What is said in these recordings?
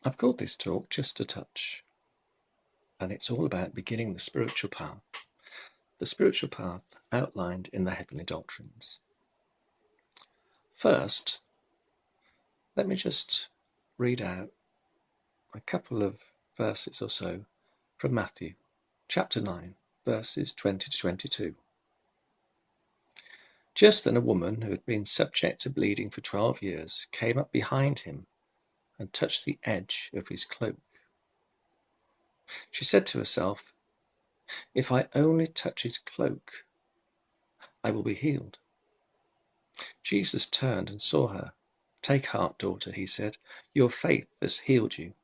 I've called this talk Just a Touch, and it's all about beginning the spiritual path outlined in the heavenly doctrines. First, let me just read out a couple of verses or so from Matthew, chapter 9, verses 20 to 22. Just then a woman who had been subject to bleeding for 12 years came up behind him and touched the edge of his cloak. She said to herself, "If I only touch his cloak, I will be healed." Jesus turned and saw her. "Take heart, daughter," he said. "Your faith has healed you."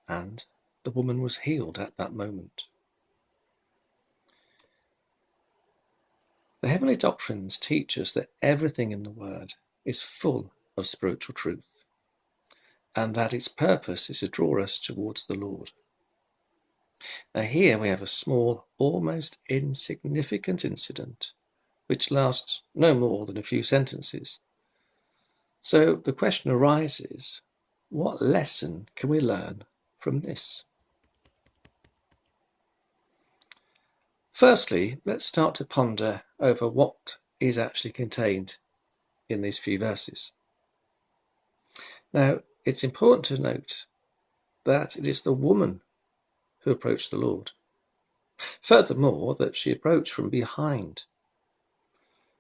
And the woman was healed at that moment. The heavenly doctrines teach us that everything in the Word is full of spiritual truth, and that its purpose is to draw us towards the Lord. Now here we have a small, almost insignificant incident, which lasts no more than a few sentences. So the question arises, what lesson can we learn from this? Firstly, let's start to ponder over what is actually contained in these few verses. Now, it's important to note that it is the woman who approached the Lord. Furthermore, that she approached from behind.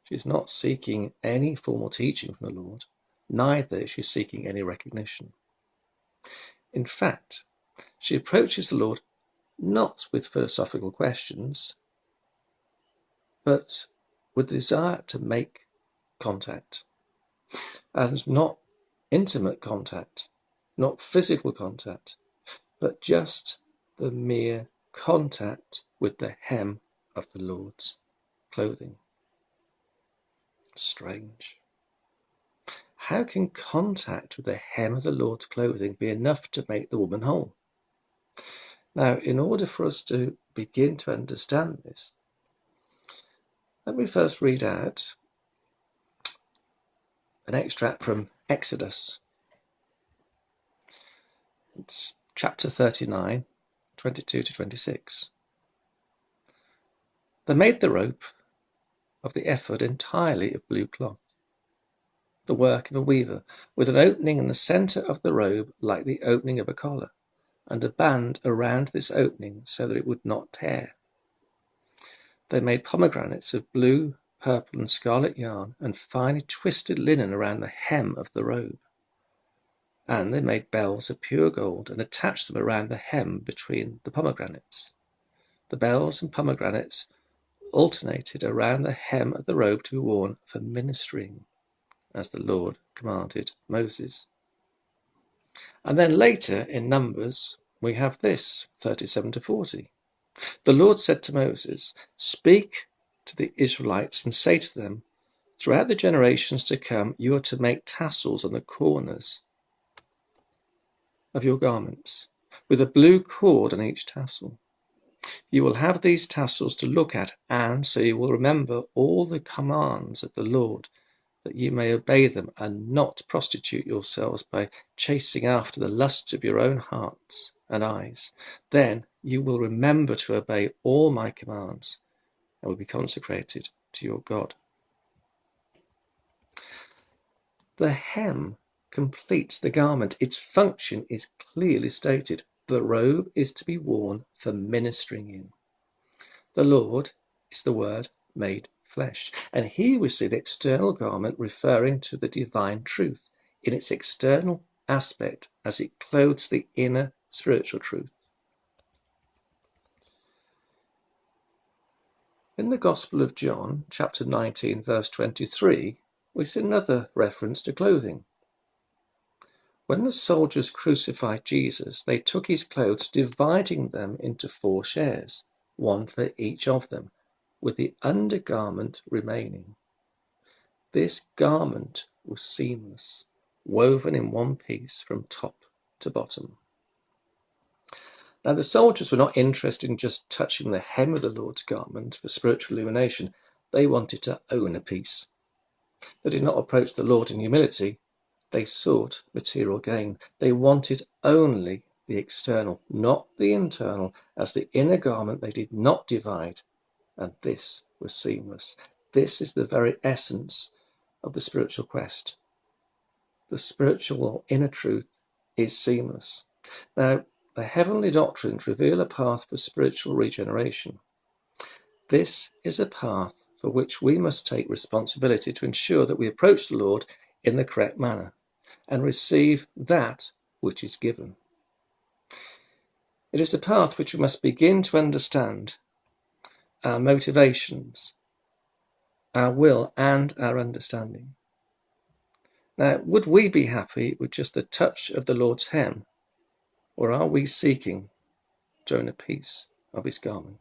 She's not seeking any formal teaching from the Lord, neither is she seeking any recognition. In fact, she approaches the Lord not with philosophical questions, but with the desire to make contact, and not intimate contact, not physical contact, but just the mere contact with the hem of the Lord's clothing. Strange. How can contact with the hem of the Lord's clothing be enough to make the woman whole? Now, in order for us to begin to understand this, let me first read out an extract from Exodus. It's chapter 39, 22 to 26. They made the rope of the ephod entirely of blue cloth, the work of a weaver, with an opening in the centre of the robe like the opening of a collar, and a band around this opening so that it would not tear. They made pomegranates of blue, purple, and scarlet yarn, and finely twisted linen around the hem of the robe. And they made bells of pure gold, and attached them around the hem between the pomegranates. The bells and pomegranates alternated around the hem of the robe to be worn for ministering, as the Lord commanded Moses. And then later in Numbers, we have this, 37 to 40. The Lord said to Moses, "Speak to the Israelites and say to them, throughout the generations to come, you are to make tassels on the corners of your garments, with a blue cord on each tassel. You will have these tassels to look at, and so you will remember all the commands of the Lord, that you may obey them and not prostitute yourselves by chasing after the lusts of your own hearts and eyes. Then you will remember to obey all my commands and will be consecrated to your God." The hem completes the garment. Its function is clearly stated. The robe is to be worn for ministering in. The Lord is the Word made flesh. And here we see the external garment referring to the divine truth in its external aspect as it clothes the inner spiritual truth. In the Gospel of John, chapter 19, verse 23, we see another reference to clothing. When the soldiers crucified Jesus, they took his clothes, dividing them into 4 shares, one for each of them, with the undergarment remaining. This garment was seamless, woven in one piece from top to bottom. Now, the soldiers were not interested in just touching the hem of the Lord's garment for spiritual illumination. They wanted to own a piece. They did not approach the Lord in humility. They sought material gain. They wanted only the external, not the internal. As the inner garment they did not divide, and this was seamless. This is the very essence of the spiritual quest. The spiritual inner truth is seamless. Now, the heavenly doctrines reveal a path for spiritual regeneration. This is a path for which we must take responsibility to ensure that we approach the Lord in the correct manner and receive that which is given. It is a path which we must begin to understand our motivations, our will, and our understanding. Now, would we be happy with just the touch of the Lord's hem, or are we seeking to own a piece of his garment?